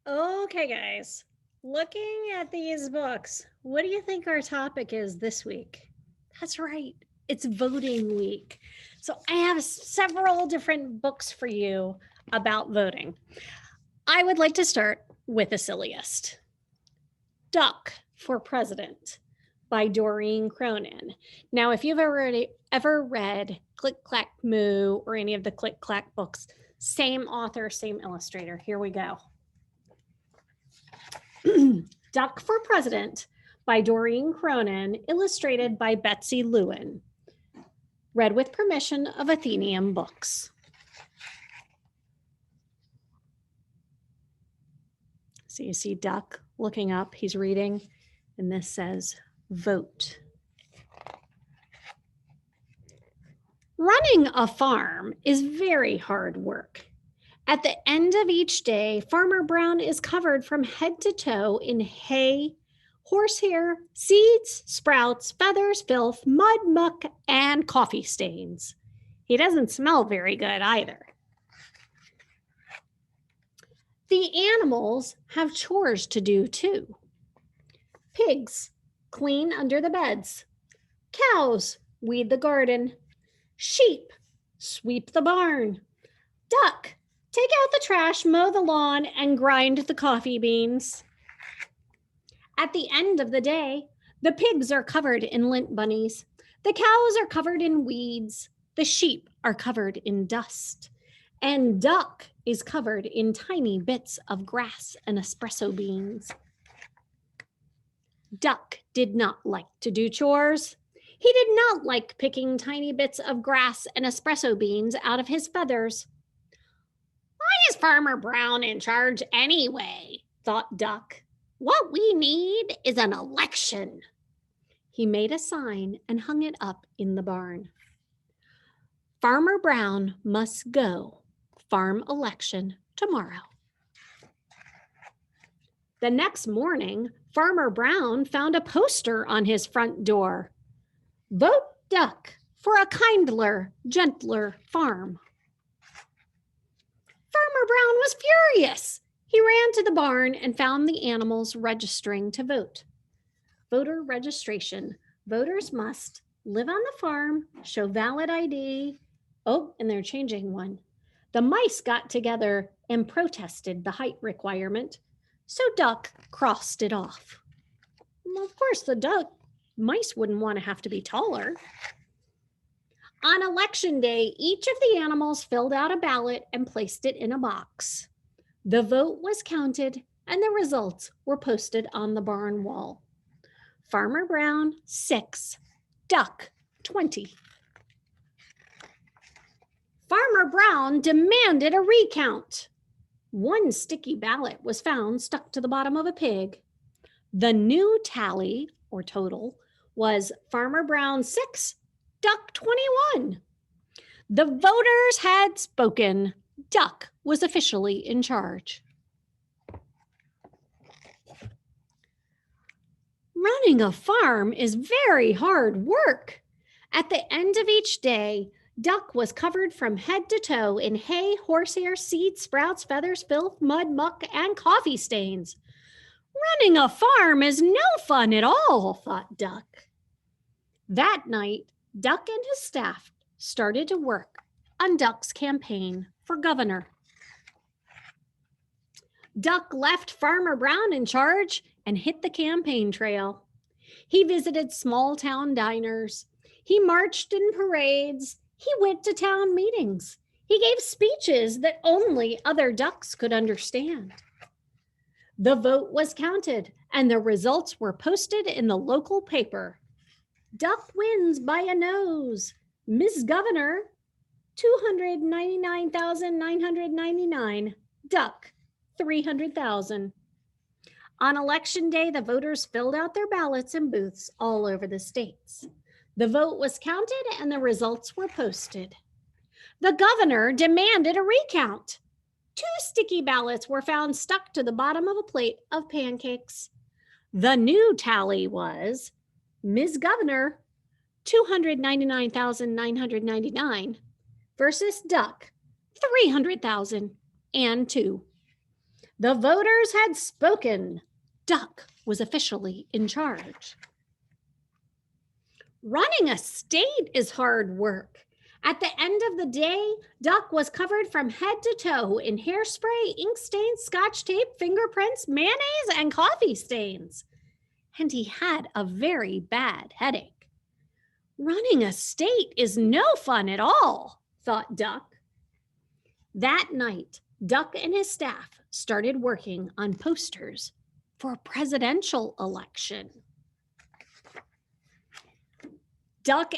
Okay, guys, looking at these books, what do you think our topic is this week? That's right, it's voting week. So I have several different books for you about voting. I would like to start with the silliest Duck for President by Doreen Cronin. Now, if you've ever read Click Clack Moo or any of the Click Clack books, same author, same illustrator. Here we go. Duck for President by Doreen Cronin, illustrated by Betsy Lewin. Read with permission of Athenaeum Books. So you see Duck looking up, he's reading, and this says, vote. Running a farm is very hard work. At the end of each day, Farmer Brown is covered from head to toe in hay, horsehair, seeds, sprouts, feathers, filth, mud, muck, and coffee stains. He doesn't smell very good either. The animals have chores to do too. Pigs clean under the beds. Cows weed the garden. Sheep sweep the barn. Duck take out the trash, mow the lawn, and grind the coffee beans. At the end of the day, the pigs are covered in lint bunnies. The cows are covered in weeds. The sheep are covered in dust. And Duck is covered in tiny bits of grass and espresso beans. Duck did not like to do chores. He did not like picking tiny bits of grass and espresso beans out of his feathers. Why is Farmer Brown in charge anyway? Thought Duck. What we need is an election. He made a sign and hung it up in the barn. Farmer Brown must go. Farm election tomorrow. The next morning, Farmer Brown found a poster on his front door. Vote Duck for a kindler, gentler farm. Farmer Brown was furious. He ran to the barn and found the animals registering to vote. Voter registration. Voters must live on the farm, show valid ID. Oh, and they're changing one. The mice got together and protested the height requirement, so Duck crossed it off. Well, of course, the mice wouldn't want to have to be taller. On election day, each of the animals filled out a ballot and placed it in a box. The vote was counted and the results were posted on the barn wall. Farmer Brown, 6. Duck, 20. Farmer Brown demanded a recount. One sticky ballot was found stuck to the bottom of a pig. The new tally, or total, was Farmer Brown 6, Duck 21. The voters had spoken. Duck was officially in charge. Running a farm is very hard work. At the end of each day, Duck was covered from head to toe in hay, horsehair, seeds, sprouts, feathers, filth, mud, muck, and coffee stains. Running a farm is no fun at all, thought Duck. That night, Duck and his staff started to work on Duck's campaign for governor. Duck left Farmer Brown in charge and hit the campaign trail. He visited small town diners. He marched in parades. He went to town meetings. He gave speeches that only other ducks could understand. The vote was counted and the results were posted in the local paper. Duck wins by a nose. Ms. Governor, 299,999. Duck, 300,000. On election day, the voters filled out their ballots in booths all over the states. The vote was counted and the results were posted. The governor demanded a recount. 2 sticky ballots were found stuck to the bottom of a plate of pancakes. The new tally was Ms. Governor, 299,999 versus Duck, 300,002. The voters had spoken. Duck was officially in charge. Running a state is hard work. At the end of the day, Duck was covered from head to toe in hairspray, ink stains, scotch tape, fingerprints, mayonnaise, and coffee stains. And he had a very bad headache. Running a state is no fun at all, thought Duck. That night, Duck and his staff started working on posters for a presidential election. Duck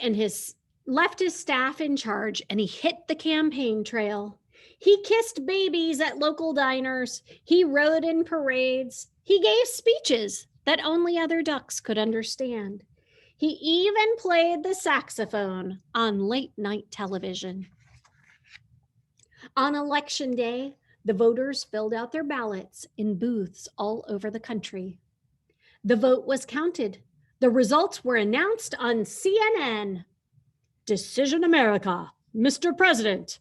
left his staff in charge and he hit the campaign trail. He kissed babies at local diners. He rode in parades. He gave speeches that only other ducks could understand. He even played the saxophone on late night television. On election day, the voters filled out their ballots in booths all over the country. The vote was counted. The results were announced on CNN. Decision America, Mr. President,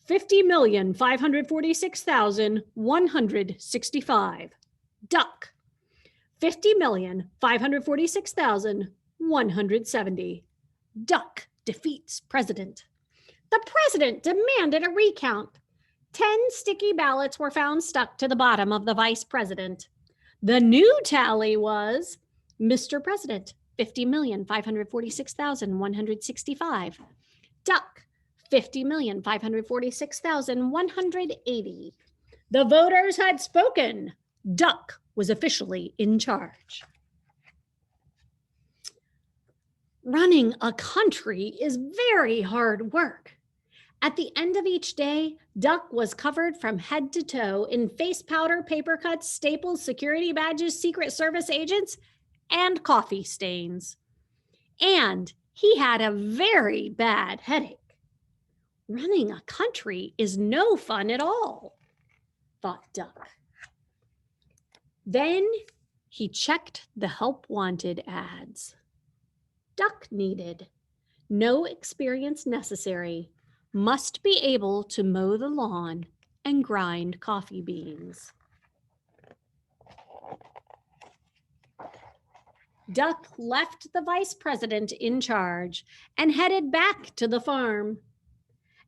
50,546,165. Duck, 50,546,170. Duck defeats president. The president demanded a recount. 10 sticky ballots were found stuck to the bottom of the vice president. The new tally was Mr. President, 50,546,165. Duck, 50,546,180. The voters had spoken. Duck was officially in charge. Running a country is very hard work. At the end of each day, Duck was covered from head to toe in face powder, paper cuts, staples, security badges, Secret Service agents, and coffee stains. And he had a very bad headache. Running a country is no fun at all, thought Duck. Then he checked the help wanted ads. Duck needed. No experience necessary. Must be able to mow the lawn and grind coffee beans. Duck left the vice president in charge and headed back to the farm.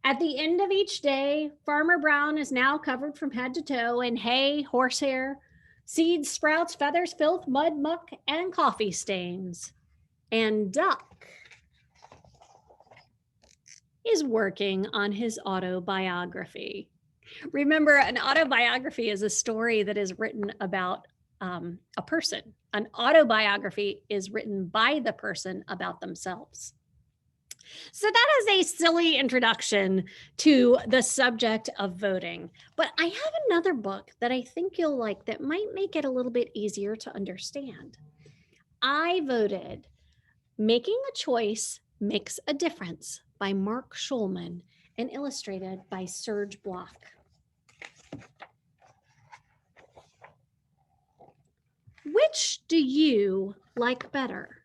At the end of each day, Farmer Brown is now covered from head to toe in hay, horsehair, seeds, sprouts, feathers, filth, mud, muck, and coffee stains. And Duck is working on his autobiography. Remember, an autobiography is a story that is written about a person. An autobiography is written by the person about themselves. So that is a silly introduction to the subject of voting. But I have another book that I think you'll like that might make it a little bit easier to understand. I voted Making a Choice Makes a Difference by Mark Shulman and illustrated by Serge Bloch. Which do you like better?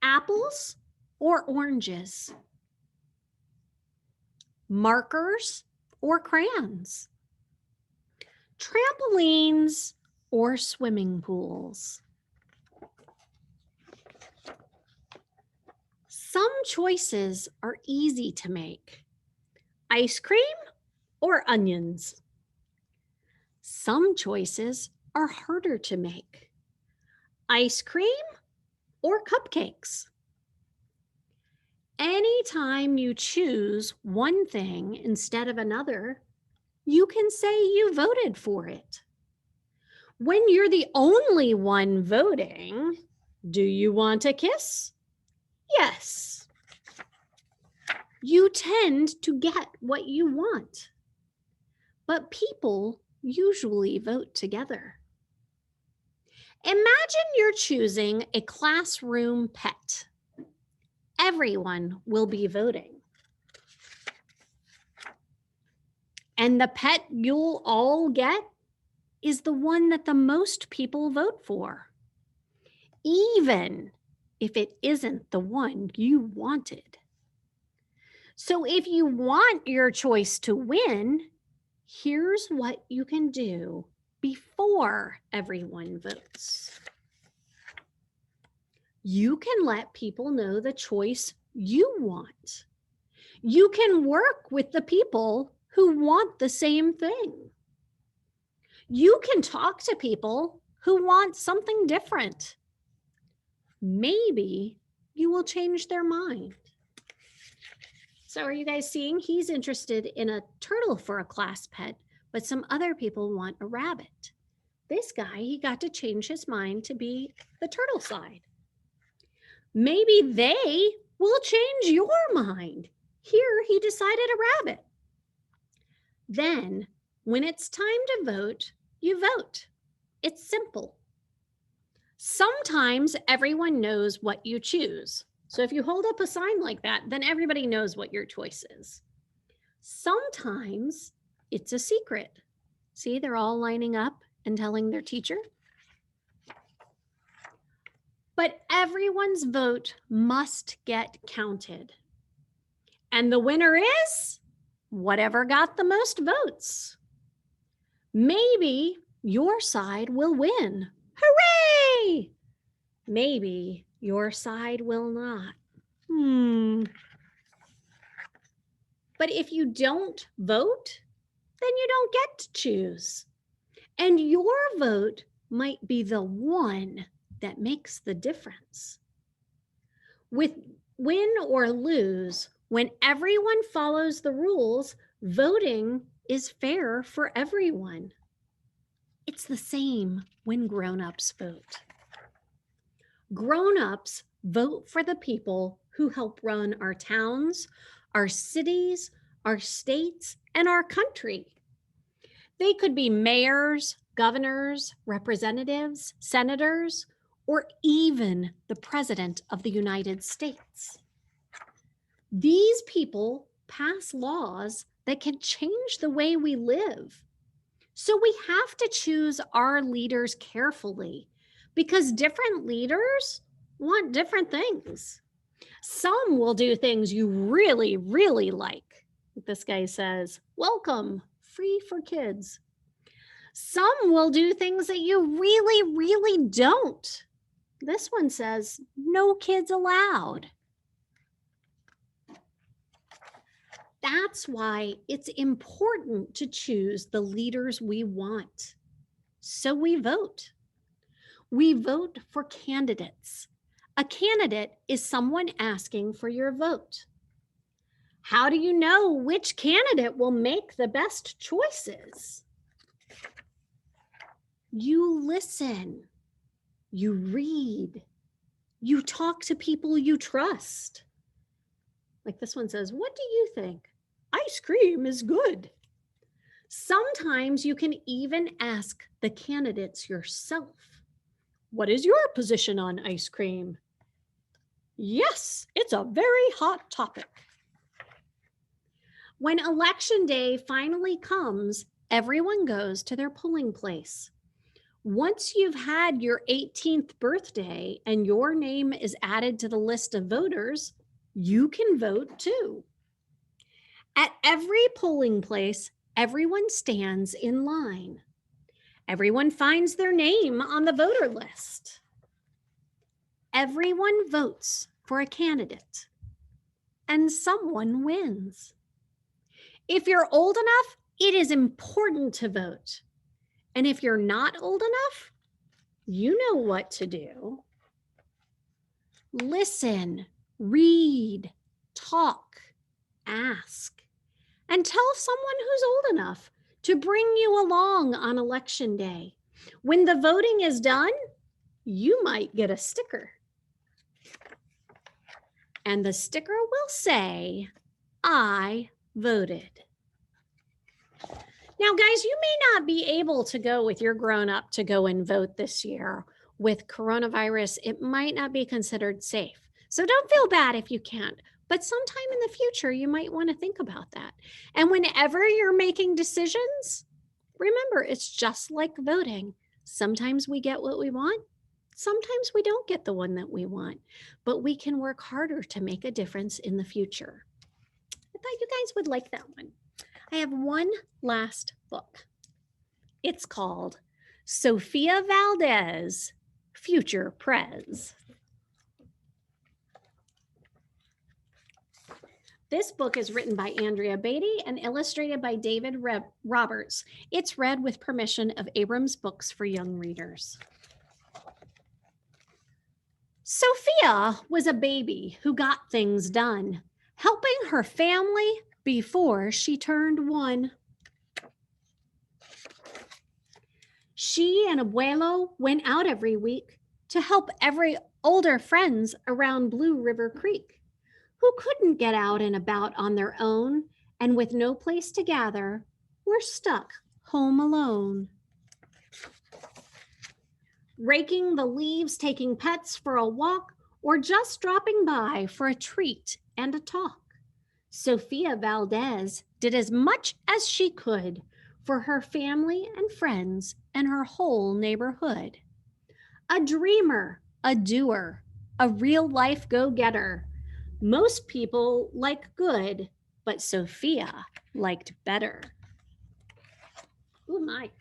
Apples or oranges? Markers or crayons? Trampolines or swimming pools? Some choices are easy to make. Ice cream or onions? Some choices are harder to make. Ice cream or cupcakes? Anytime you choose one thing instead of another, you can say you voted for it. When you're the only one voting, do you want a kiss? Yes. You tend to get what you want, but people usually vote together. Imagine you're choosing a classroom pet. Everyone will be voting. And the pet you'll all get is the one that the most people vote for, even if it isn't the one you wanted. So if you want your choice to win, Here's what you can do before everyone votes. You can let people know the choice you want. You can work with the people who want the same thing. You can talk to people who want something different. Maybe you will change their mind. So are you guys seeing? He's interested in a turtle for a class pet, but some other people want a rabbit. This guy, he got to change his mind to be the turtle side. Maybe they will change your mind. Here, he decided a rabbit. Then, when it's time to vote, you vote. It's simple. Sometimes everyone knows what you choose. So if you hold up a sign like that, then everybody knows what your choice is. Sometimes it's a secret. See, they're all lining up and telling their teacher. But everyone's vote must get counted. And the winner is whatever got the most votes. Maybe your side will win. Hooray! Maybe your side will not. But if you don't vote, then you don't get to choose. And your vote might be the one that makes the difference. With win or lose, when everyone follows the rules, voting is fair for everyone. It's the same when grown-ups vote. Grown-ups vote for the people who help run our towns, our cities, our states, and our country. They could be mayors, governors, representatives, senators, or even the President of the United States. These people pass laws that can change the way we live. So we have to choose our leaders carefully because different leaders want different things. Some will do things you really, really like. This guy says, welcome, free for kids. Some will do things that you really, really don't. This one says, no kids allowed. That's why it's important to choose the leaders we want. So we vote. We vote for candidates. A candidate is someone asking for your vote. How do you know which candidate will make the best choices? You listen. You read. You talk to people you trust. Like this one says, what do you think? Ice cream is good. Sometimes you can even ask the candidates yourself. What is your position on ice cream? Yes, it's a very hot topic. When election day finally comes, everyone goes to their polling place. Once you've had your 18th birthday and your name is added to the list of voters, you can vote too. At every polling place, everyone stands in line. Everyone finds their name on the voter list. Everyone votes for a candidate, and someone wins. If you're old enough, it is important to vote. And if you're not old enough, you know what to do. Listen, read, talk, ask, and tell someone who's old enough to bring you along on election day. When the voting is done, you might get a sticker. And the sticker will say, I voted. Now, guys, you may not be able to go with your grown-up to go and vote this year. With coronavirus, it might not be considered safe. So don't feel bad if you can't. But sometime in the future, you might want to think about that. And whenever you're making decisions, remember, it's just like voting. Sometimes we get what we want. Sometimes we don't get the one that we want. But we can work harder to make a difference in the future. I thought you guys would like that one. I have one last book. It's called Sofia Valdez, Future Prez. This book is written by Andrea Beaty and illustrated by David Roberts. It's read with permission of Abrams Books for Young Readers. Sofia was a baby who got things done, helping her family before she turned 1. She and Abuelo went out every week to help every older friends around Blue River Creek who couldn't get out and about on their own and with no place to gather were stuck home alone. Raking the leaves, taking pets for a walk, or just dropping by for a treat and a talk. Sofia Valdez did as much as she could for her family and friends and her whole neighborhood. A dreamer, a doer, a real-life go-getter. Most people like good, but Sofia liked better. Oh my.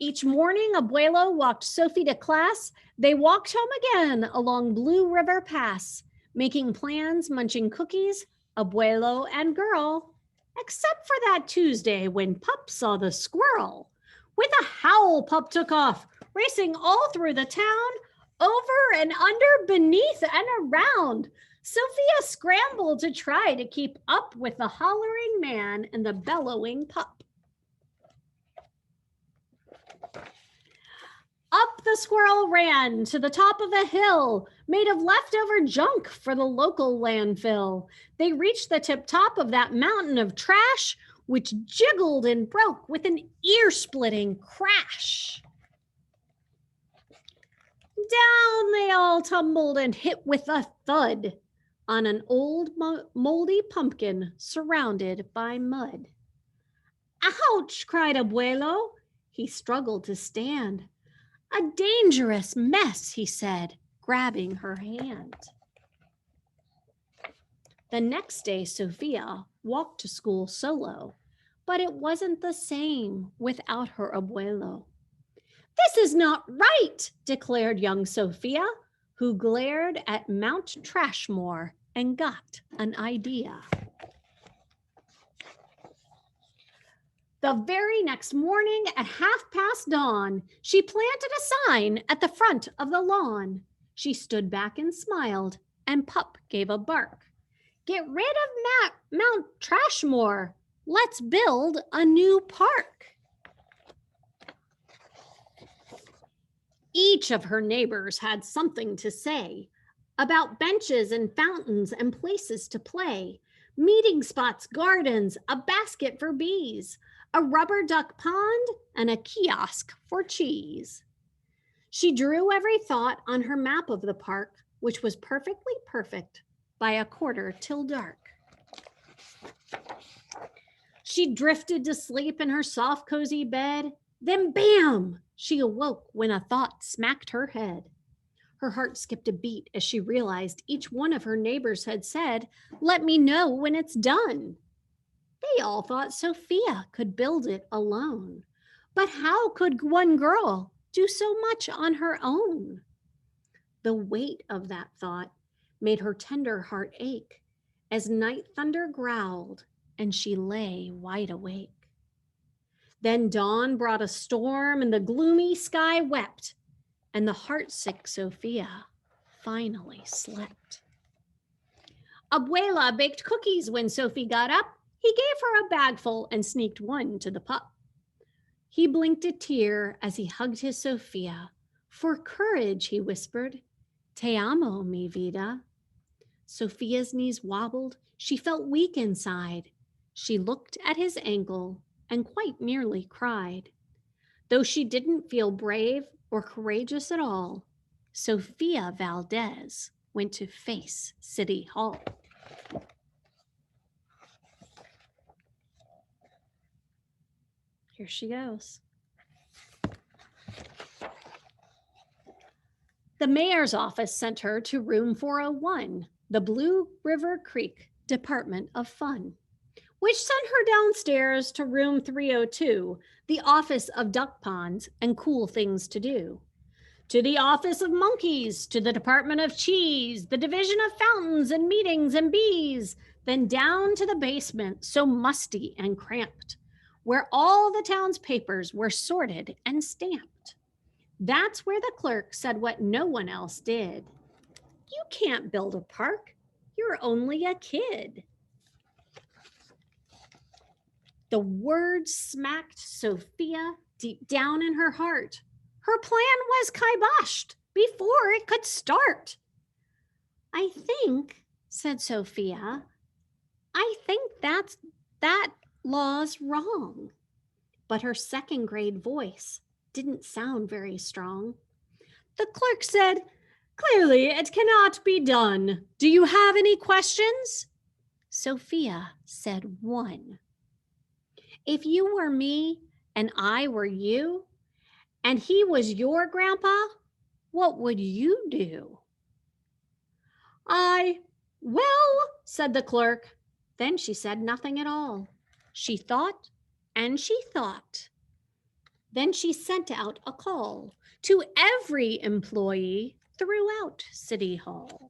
Each morning, Abuelo walked Sophie to class. They walked home again along Blue River Pass, making plans, munching cookies, Abuelo and girl, except for that Tuesday when Pup saw the squirrel. With a howl, Pup took off, racing all through the town, over and under, beneath and around. Sofia scrambled to try to keep up with the hollering man and the bellowing pup. Up the squirrel ran to the top of a hill made of leftover junk for the local landfill. They reached the tip top of that mountain of trash, which jiggled and broke with an ear-splitting crash. Down they all tumbled and hit with a thud on an old moldy pumpkin surrounded by mud. Ouch, cried Abuelo. He struggled to stand. A dangerous mess, he said, grabbing her hand. The next day, Sofia walked to school solo, but it wasn't the same without her Abuelo. This is not right, declared young Sofia, who glared at Mount Trashmore and got an idea. The very next morning at dawn, she planted a sign at the front of the lawn. She stood back and smiled, and Pup gave a bark. Get rid of Mount Trashmore. Let's build a new park. Each of her neighbors had something to say about benches and fountains and places to play, meeting spots, gardens, a basket for bees, a rubber duck pond, and a kiosk for cheese. She drew every thought on her map of the park, which was perfectly perfect by 1/4 till dark. She drifted to sleep in her soft, cozy bed. Then bam! She awoke when a thought smacked her head. Her heart skipped a beat as she realized each one of her neighbors had said, "Let me know when it's done." They all thought Sofia could build it alone. But how could one girl do so much on her own? The weight of that thought made her tender heart ache as night thunder growled and she lay wide awake. Then dawn brought a storm and the gloomy sky wept, and the heartsick Sofia finally slept. Abuela baked cookies when Sophie got up. He gave her a bagful and sneaked one to the pup. He blinked a tear as he hugged his Sofia. For courage, he whispered, "Te amo, mi vida." Sofia's knees wobbled. She felt weak inside. She looked at his ankle and quite nearly cried. Though she didn't feel brave or courageous at all, Sofia Valdez went to face City Hall. Here she goes. The mayor's office sent her to room 401, the Blue River Creek Department of Fun. which sent her downstairs to room 302, the office of duck ponds and cool things to do. To the office of monkeys, to the department of cheese, the division of fountains and meetings and bees, then down to the basement, so musty and cramped, where all the town's papers were sorted and stamped. That's where the clerk said what no one else did. You can't build a park. You're only a kid. The words smacked Sofia deep down in her heart. Her plan was kiboshed before it could start. I think, said Sofia, I think that law's wrong. But her second grade voice didn't sound very strong. The clerk said, clearly it cannot be done. Do you have any questions? Sofia said one. If you were me and I were you, and he was your grandpa, what would you do? Well, said the clerk. Then she said nothing at all. She thought and she thought. Then she sent out a call to every employee throughout City Hall.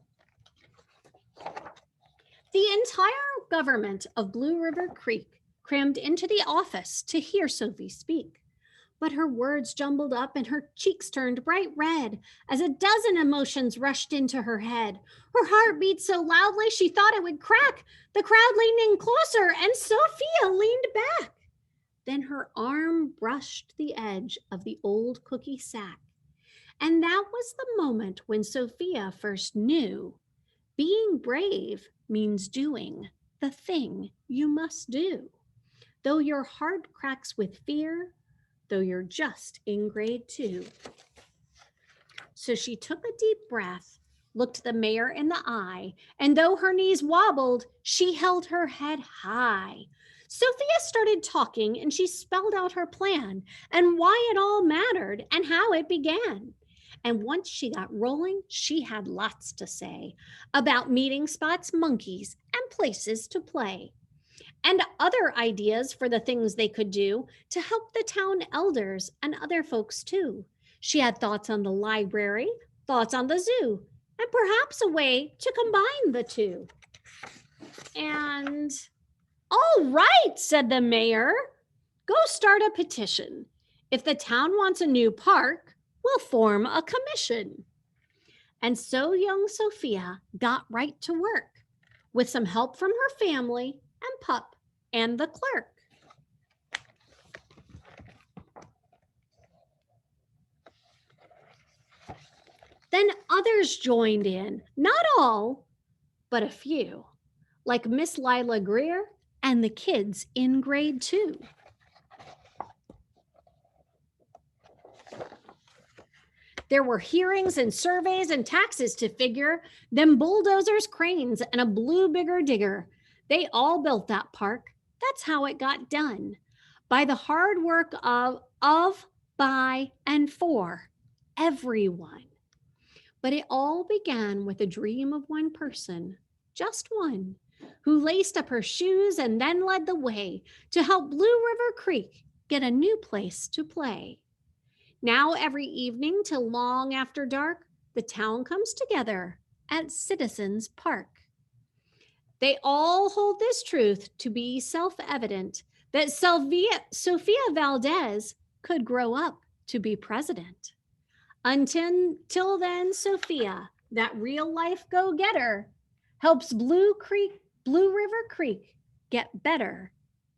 The entire government of Blue River Creek crammed into the office to hear Sophie speak. But her words jumbled up and her cheeks turned bright red as a dozen emotions rushed into her head. Her heart beat so loudly she thought it would crack. The crowd leaned in closer and Sophia leaned back. Then her arm brushed the edge of the old cookie sack. And that was the moment when Sophia first knew being brave means doing the thing you must do. Though your heart cracks with fear, though you're just in grade 2. So she took a deep breath, looked the mayor in the eye, and though her knees wobbled, she held her head high. Sophia started talking and she spelled out her plan and why it all mattered and how it began. And once she got rolling, she had lots to say about meeting spots, monkeys, and places to play, and other ideas for the things they could do to help the town elders and other folks too. She had thoughts on the library, thoughts on the zoo, and perhaps a way to combine the two. And all right, said the mayor, go start a petition. If the town wants a new park, we'll form a commission. And so young Sophia got right to work with some help from her family and pup and the clerk. Then others joined in, not all, but a few, like Miss Lila Greer and the kids in grade 2. There were hearings and surveys and taxes to figure, then bulldozers, cranes, and a blue bigger digger. They all built that park. That's how it got done. By the hard work of, by, and for everyone. But it all began with a dream of one person, just one, who laced up her shoes and then led the way to help Blue River Creek get a new place to play. Now every evening till long after dark, the town comes together at Citizens Park. They all hold this truth to be self-evident that Sofia Valdez could grow up to be president. Until then, Sofia, that real-life go-getter, helps Blue River Creek get better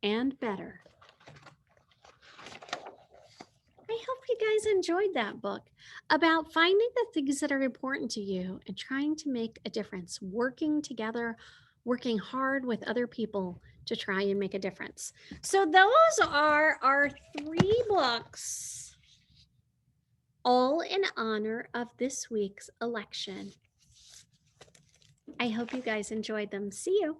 and better. I hope you guys enjoyed that book about finding the things that are important to you and trying to make a difference, working together, working hard with other people to try and make a difference. So those are our 3 books, all in honor of this week's election. I hope you guys enjoyed them. See you.